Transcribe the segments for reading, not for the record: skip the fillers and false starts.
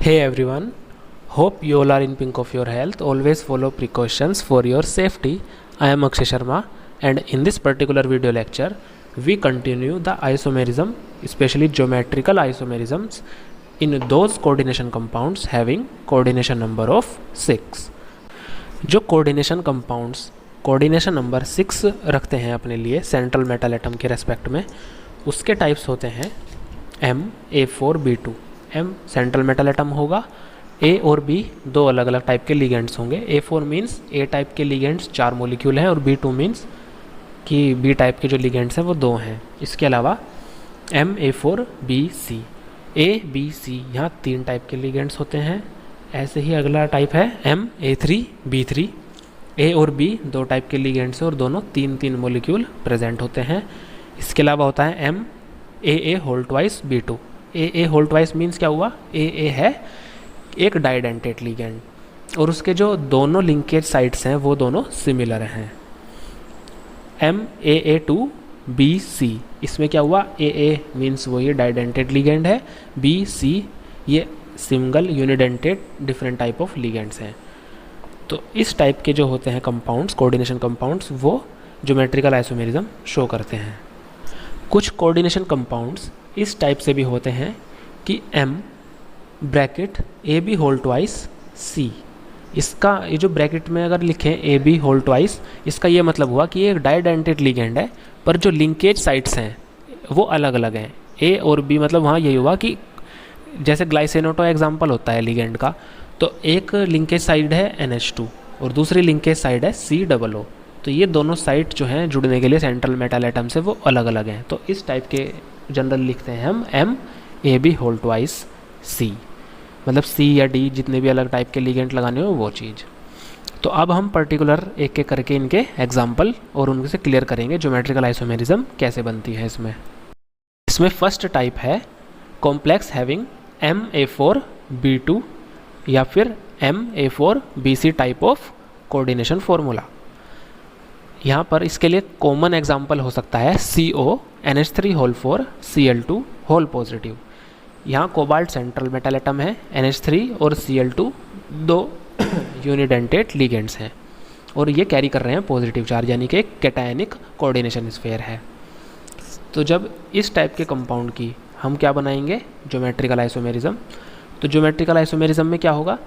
Hey everyone, hope you all are in pink of your health. Always follow precautions for your safety. I am Akshay Sharma, and in this particular video lecture, we continue the isomerism, especially geometrical isomerisms in those coordination compounds having coordination number of 6. जो coordination compounds coordination number 6 रखते हैं अपने लिए central metal atom के respect में, उसके types होते हैं MA4B2। M central metal atom होगा, A और B दो अलग अलग टाइप के लिगेंड्स होंगे। A4 मीन्स A टाइप के लिगेंड्स 4 मॉलिक्यूल हैं और B2 मीन्स कि B टाइप के जो लिगेंड्स हैं वो 2 हैं। इसके अलावा MA4BC, A B C यहाँ 3 टाइप के लिगेंड्स होते हैं। ऐसे ही अगला टाइप है MA3B3, A और B 2 टाइप के लिगेंड्स हैं और दोनों 3 मॉलिक्यूल प्रेजेंट होते हैं। इसके अलावा होता है MAA2B2। AA मीन्स क्या हुआ, AA है एक डाइडेंटेट लिगेंड और उसके जो दोनों लिंकेज साइट्स हैं वो दोनों सिमिलर हैं। MAA2BC, इसमें क्या हुआ, AA मीन्स वो ये डाइडेंटेट लिगेंड है, BC ये single unidentate different type of ligands हैं। तो इस टाइप के जो होते हैं कंपाउंड्स, कोऑर्डिनेशन कंपाउंड्स, वो ज्योमेट्रिकल आइसोमेरिज्म शो करते हैं। कुछ कोऑर्डिनेशन कंपाउंड्स इस टाइप से भी होते हैं कि M bracket AB whole twice C, इसका ये जो ब्रैकेट में अगर लिखें AB होल ट्वाइस, इसका ये मतलब हुआ कि ये एक डाइडेंटेट लिगेंड है पर जो लिंकेज साइट्स हैं वो अलग अलग हैं। A और B मतलब वहाँ यही हुआ कि जैसे ग्लाइसिनोटो एग्जाम्पल होता है लिगेंड का, तो एक लिंकेज साइड है NH2 और दूसरी लिंकेज साइड है COO। तो ये दोनों साइट जो हैं जुड़ने के लिए सेंट्रल मेटल एटम से वो अलग अलग हैं। तो इस टाइप के जनरल लिखते हैं हम MAB होल ट्वाइस C, मतलब C या D जितने भी अलग टाइप के लिगेंड लगाने हो वो चीज़। तो अब हम पर्टिकुलर एक एक करके इनके एग्जाम्पल और उनसे से क्लियर करेंगे ज्योमेट्रिकल आइसोमेरिज्म कैसे बनती है। इसमें फर्स्ट टाइप है कॉम्प्लेक्स हैविंग MA4B2 या फिर MA4BC type of coordination formula. यहाँ पर इसके लिए कॉमन एग्जाम्पल हो सकता है CO NH3 whole 4 Cl2 whole positive. यहाँ कोबाल्ट सेंट्रल मेटल एटम है, NH3 और Cl2 दो यूनिडेंटेट लिगेंड्स हैं और ये कैरी कर रहे हैं पॉजिटिव चार्ज, यानी कि एक कैटायनिक कोऑर्डिनेशन स्फीयर है। तो जब इस टाइप के कंपाउंड की हम क्या बनाएंगे, ज्योमेट्रिकल आइसोमेरिज्म। तो ज्योमेट्रिकल आइसोमेरिज्म में क्या होगा,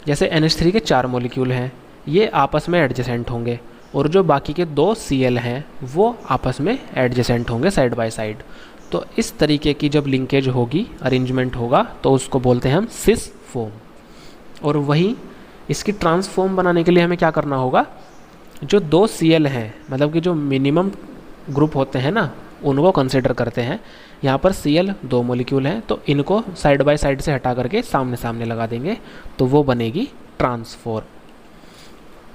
जैसे NH3 के 4 मॉलिक्यूल हैं, ये आपस में एडजेसेंट होंगे और जो बाकी के 2 Cl हैं वो आपस में एडजेसेंट होंगे साइड बाय साइड। तो इस तरीके की जब लिंकेज होगी, अरेंजमेंट होगा, तो उसको बोलते हैं हम सिस फॉर्म। और वहीं इसकी ट्रांसफॉर्म बनाने के लिए हमें क्या करना होगा, जो 2 Cl हैं मतलब कि जो मिनिमम ग्रुप होते हैं ना, उनको कंसिडर करते हैं। यहाँ पर Cl 2 मॉलिक्यूल हैं तो इनको साइड बाय साइड से हटा करके सामने सामने लगा देंगे, तो वो बनेगी ट्रांसफॉर्म।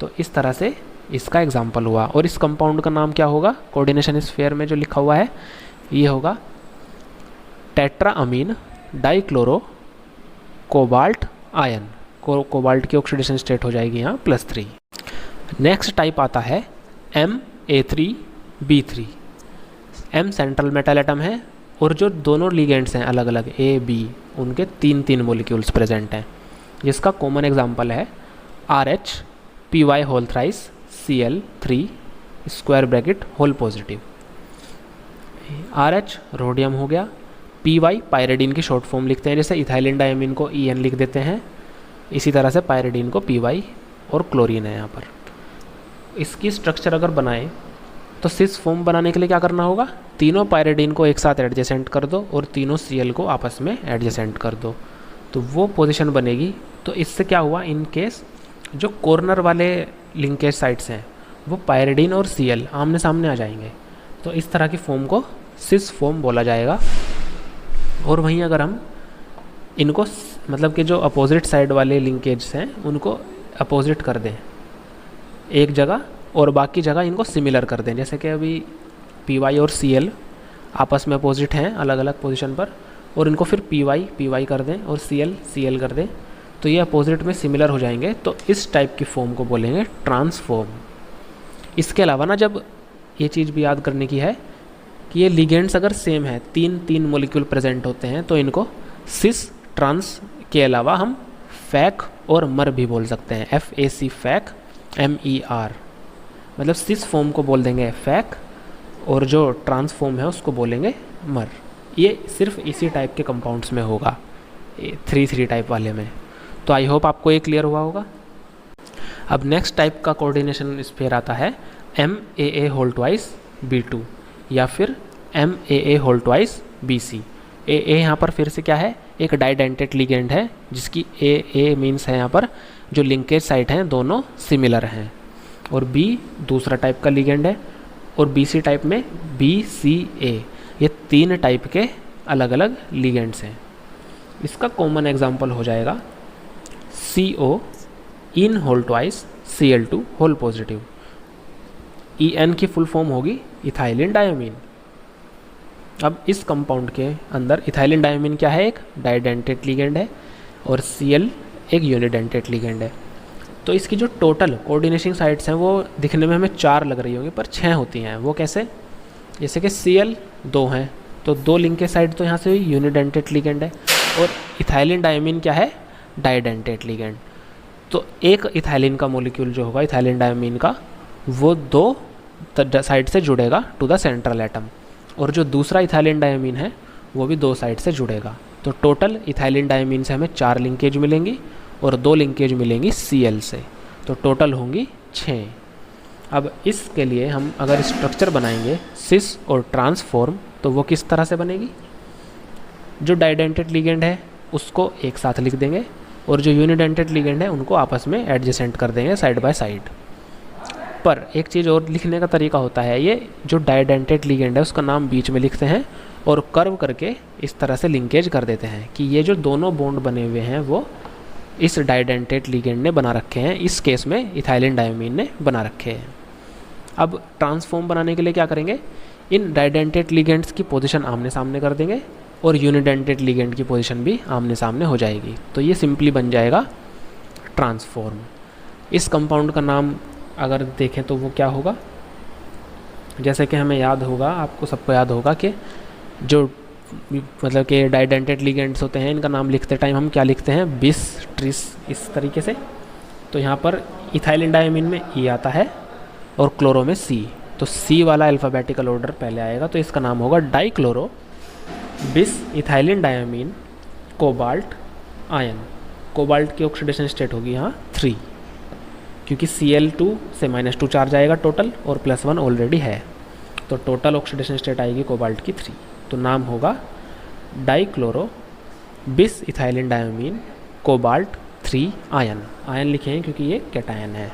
तो इस तरह से इसका एग्जाम्पल हुआ। और इस कंपाउंड का नाम क्या होगा, कोऑर्डिनेशन स्फीयर में जो लिखा हुआ है ये होगा टेट्राअमीन डाइक्लोरो कोबाल्ट आयन। कोबाल्ट की ऑक्सीडेशन स्टेट हो जाएगी यहाँ +3। नेक्स्ट टाइप आता है MA3B3। M central metal atom है और जो दोनों लिगेंड्स हैं अलग अलग A B, उनके 3 मॉलिक्यूल्स प्रेजेंट हैं, जिसका कॉमन एग्जाम्पल है RH PY whole thrice Cl3 square bracket whole positive. RH rhodium हो गया, PY पायरिडीन की शॉर्ट फॉर्म लिखते हैं, जैसे इथाइलिन डायमीन को EN लिख देते हैं, इसी तरह से पायरिडीन को PY और क्लोरीन है यहाँ पर। इसकी स्ट्रक्चर अगर बनाएं तो सिस फॉर्म बनाने के लिए क्या करना होगा, तीनों पायरिडीन को एक साथ एडजेसेंट कर दो और तीनों Cl को आपस में एडजेसेंट कर दो, तो वो पोजीशन बनेगी। तो इससे क्या हुआ, इन केस जो कॉर्नर वाले लिंकेज साइट्स हैं वो पायरिडीन और Cl आमने सामने आ जाएंगे, तो इस तरह की फॉर्म को सिस फॉर्म बोला जाएगा। और वहीं अगर हम इनको मतलब कि जो अपोजिट साइड वाले लिंकेज हैं उनको अपोजिट कर दें एक जगह और बाकी जगह इनको सिमिलर कर दें, जैसे कि अभी PY और Cl आपस में अपोजिट हैं अलग अलग पोजीशन पर, और इनको फिर PY कर दें और Cl कर दें, तो ये अपोजिट में सिमिलर हो जाएंगे। तो इस टाइप की फॉर्म को बोलेंगे ट्रांसफॉर्म। इसके अलावा ना, जब ये चीज़ भी याद करने की है कि ये लिगेंड्स अगर सेम है, 3 मॉलिक्यूल प्रेजेंट होते हैं, तो इनको सिस ट्रांस के अलावा हम फैक और मर भी बोल सकते हैं, FAC फैक, MER, मतलब सिस फॉर्म को बोल देंगे फैक और जो ट्रांस फॉर्म है उसको बोलेंगे मर। ये सिर्फ इसी टाइप के कंपाउंड्स में होगा, 3 टाइप वाले में। तो आई होप आपको ये क्लियर हुआ होगा। अब नेक्स्ट टाइप का कोऑर्डिनेशन स्पेयर आता है MAA होल ट्वाइस B2 या फिर MAA whole twice BC। AA यहाँ पर फिर से क्या है, एक डाइडेंटेड लिगेंड है जिसकी AA मीन्स है यहाँ पर जो लिंकेज साइट हैं दोनों सिमिलर हैं, और B दूसरा टाइप का लिगेंड है, और BC टाइप में BCA। ये 3 टाइप के अलग अलग लिगेंड्स हैं। इसका कॉमन एग्जांपल हो जाएगा CO en whole twice Cl2 whole positive. EN की फुल फॉर्म होगी इथाइलिन डायमीन। अब इस कंपाउंड के अंदर इथाइलिन डायमीन क्या है, एक डाइडेंटेड लिगेंड है, और Cl एक यूनिडेंटेड लिगेंड है। तो इसकी जो टोटल कोऑर्डिनेटिंग साइट्स हैं वो दिखने में हमें 4 लग रही होंगी, पर 6 होती हैं। वो कैसे, जैसे कि Cl 2 हैं तो 2 लिंकेज साइड तो यहाँ से यूनिडेंटेड लिगेंड है, और इथाइलिन डायमीन क्या है, डाइडेंटेड लिगेंड। तो एक इथाइलिन का मोलिक्यूल जो होगा इथाइलिन डायमीन का, वो 2 साइड से जुड़ेगा टू द सेंट्रल एटम, और जो दूसरा इथाइलिन डायमीन है वो भी 2 साइड से जुड़ेगा। तो टोटल इथाइलिन डायमीन से हमें 4 लिंकेज मिलेंगी और 2 लिंकेज मिलेंगी Cl से, तो टोटल होंगी 6। अब इसके लिए हम अगर स्ट्रक्चर बनाएंगे सिस और ट्रांसफॉर्म, तो वो किस तरह से बनेगी, जो डाइडेंटेड लिगेंड है उसको एक साथ लिख देंगे, और जो यूनिडेंटेड लिगेंड है उनको आपस में एडजेसेंट कर देंगे साइड बाय साइड। पर एक चीज़ और लिखने का तरीका होता है, ये जो डाइडेंटेड लिगेंड है उसका नाम बीच में लिखते हैं और कर्व करके इस तरह से लिंकेज कर देते हैं कि ये जो दोनों बॉन्ड बने हुए हैं वो इस डाइडेंटेड लिगेंड ने बना रखे हैं, इस केस में इथाइलिन डायमीन ने बना रखे हैं। अब ट्रांसफॉर्म बनाने के लिए क्या करेंगे, इन डाइडेंटेड लिगेंड्स की पोजीशन आमने सामने कर देंगे और यूनिडेंटेड लिगेंड की पोजीशन भी आमने सामने हो जाएगी। तो ये सिंपली बन जाएगा ट्रांसफॉर्म। इस कंपाउंड का नाम अगर देखें तो वो क्या होगा, जैसे कि हमें याद होगा, आपको सबको याद होगा कि जो मतलब कि डाइडेंटेड लिगेंड्स होते हैं इनका नाम लिखते टाइम हम क्या लिखते हैं, बिस ट्रिस, इस तरीके से। तो यहाँ पर इथाइलिन डायमीन में E आता है और क्लोरो में C, तो C वाला अल्फ़ाबेटिकल ऑर्डर पहले आएगा, तो इसका नाम होगा डाइक्लोरो बिस ethylene diamine cobalt ion. Cobalt की ऑक्सीडेशन स्टेट होगी यहाँ 3, क्योंकि Cl2 से -2 चार्ज आएगा टोटल और +1 ऑलरेडी है, तो टोटल ऑक्सीडेशन स्टेट आएगी कोबाल्ट की 3। तो नाम होगा डाइक्लोरो बिस ethylene diamine cobalt 3 ion. Ion लिखे हैं क्योंकि ये कैटायन है।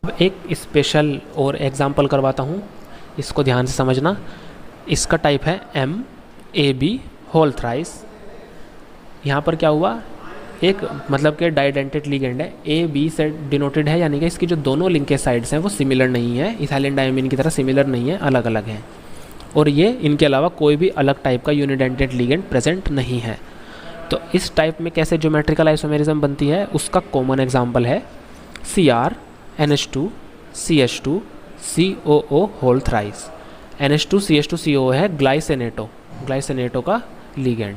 अब एक स्पेशल और एग्जांपल करवाता हूँ, इसको ध्यान से समझना। इसका टाइप है MAB होल थ्राइस। यहाँ पर क्या हुआ, एक मतलब कि डाइडेंटेड लिगेंड है, AB से डिनोटेड है, यानी कि इसकी जो दोनों लिंकेज साइड्स हैं वो सिमिलर नहीं है, इथाइलिन डायमीन की तरह सिमिलर नहीं है, अलग अलग हैं, और ये इनके अलावा कोई भी अलग टाइप का यूनिडेंटेड लिगेंड प्रेजेंट नहीं है। तो इस टाइप में कैसे ज्योमेट्रिकल आइसोमेरिज्म बनती है उसका कॉमन एग्जांपल है Cr NH2 CH2 COO whole thrice. NH2 CH2 COO है ग्लाइसिनेटो का लिगेंड,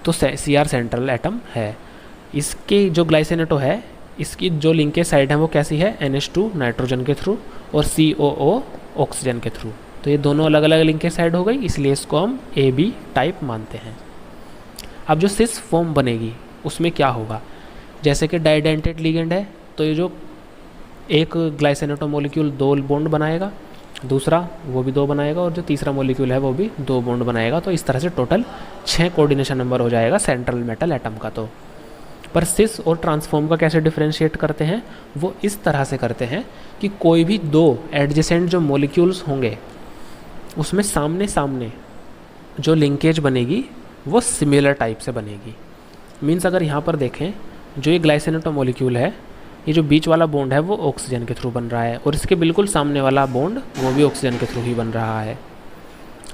तो Cr सेंट्रल एटम है। इसकी जो ग्लाइसिनेटो है इसकी जो लिंकेज साइड है वो कैसी है, NH2 नाइट्रोजन के थ्रू और COO ऑक्सीजन के थ्रू। तो ये दोनों अलग अलग लिंकेज साइड हो गई, इसलिए इसको हम AB टाइप मानते हैं। अब जो सिस फॉर्म बनेगी उसमें क्या होगा, जैसे कि डाइडेंटेड लिगेंड है तो ये जो एक ग्लाइसिनेटो मॉलिक्यूल 2 बॉन्ड बनाएगा, दूसरा वो भी 2 बनाएगा, और जो तीसरा मॉलिक्यूल है वो भी 2 बॉन्ड बनाएगा। तो इस तरह से टोटल 6 कोऑर्डिनेशन नंबर हो जाएगा सेंट्रल मेटल एटम का। तो पर सिस और ट्रांसफॉर्म का कैसे डिफरेंशिएट करते हैं, वो इस तरह से करते हैं कि कोई भी 2 एडजेसेंट जो मॉलिक्यूल्स होंगे उसमें सामने सामने जो लिंकेज बनेगी वो सिमिलर टाइप से बनेगी। मीन्स अगर यहाँ पर देखें, जो ये ग्लाइसिनेटो मॉलिक्यूल है, ये जो बीच वाला बॉन्ड है वो ऑक्सीजन के थ्रू बन रहा है, और इसके बिल्कुल सामने वाला बॉन्ड वो भी ऑक्सीजन के थ्रू ही बन रहा है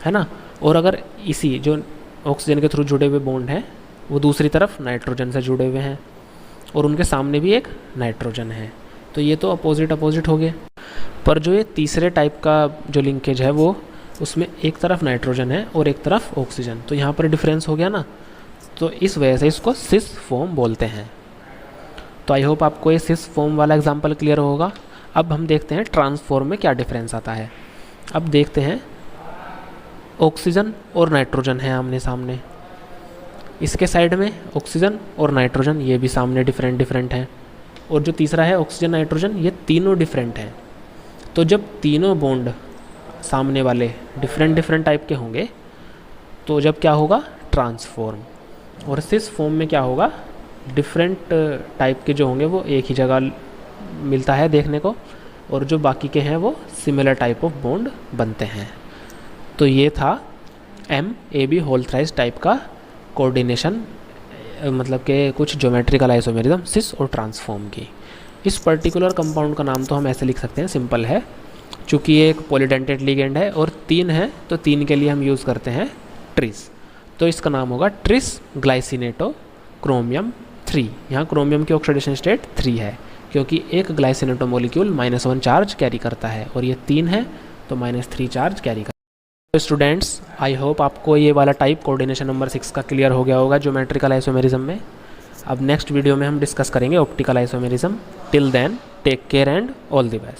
ना। और अगर इसी जो ऑक्सीजन के थ्रू जुड़े हुए बॉन्ड हैं वो दूसरी तरफ नाइट्रोजन से जुड़े हुए हैं, और उनके सामने भी एक नाइट्रोजन है, तो ये तो अपोजिट हो गए। पर जो ये तीसरे टाइप का जो लिंकेज है वो उसमें एक तरफ नाइट्रोजन है और एक तरफ ऑक्सीजन, तो यहाँ पर डिफरेंस हो गया ना। तो इस वजह से इसको सिस फॉर्म बोलते हैं। तो आई होप आपको ये सिस फॉर्म वाला एग्जांपल क्लियर होगा। अब हम देखते हैं ट्रांसफॉर्म में क्या डिफरेंस आता है। अब देखते हैं, ऑक्सीजन और नाइट्रोजन है आमने सामने, इसके साइड में ऑक्सीजन और नाइट्रोजन, ये भी सामने डिफरेंट हैं, और जो तीसरा है ऑक्सीजन नाइट्रोजन, ये तीनों डिफरेंट हैं। तो जब तीनों बॉन्ड सामने वाले डिफरेंट टाइप के होंगे तो जब क्या होगा, ट्रांसफॉर्म। और सिस फॉर्म में क्या होगा, डिफरेंट टाइप के जो होंगे वो एक ही जगह मिलता है देखने को, और जो बाकी के हैं वो सिमिलर टाइप ऑफ बॉन्ड बनते हैं। तो ये था MAB होल थ्राइस टाइप का कोऑर्डिनेशन, मतलब कि कुछ ज्योमेट्रिकल आइसोमेरिज्म सिस और ट्रांसफॉर्म की। इस पर्टिकुलर कंपाउंड का नाम तो हम ऐसे लिख सकते हैं, सिंपल है, चूँकि ये एक पॉलीडेंटेड लिगेंड है और 3 है तो 3 के लिए हम यूज़ करते हैं ट्रिस। तो इसका नाम होगा ट्रिस ग्लाइसिनेटो क्रोमियम 3। यहाँ क्रोमियम की ऑक्सीडेशन स्टेट 3 है, क्योंकि एक ग्लाइसिनेटो मॉलिक्यूल -1 चार्ज कैरी करता है और ये 3 है तो -3 चार्ज कैरी करता है। तो स्टूडेंट्स, आई होप आपको ये वाला टाइप कोऑर्डिनेशन नंबर 6 का क्लियर हो गया होगा ज्योमेट्रिकल आइसोमेरिज्म में। अब नेक्स्ट वीडियो में हम डिस्कस करेंगे optical isomerism. Till then take care and all the best.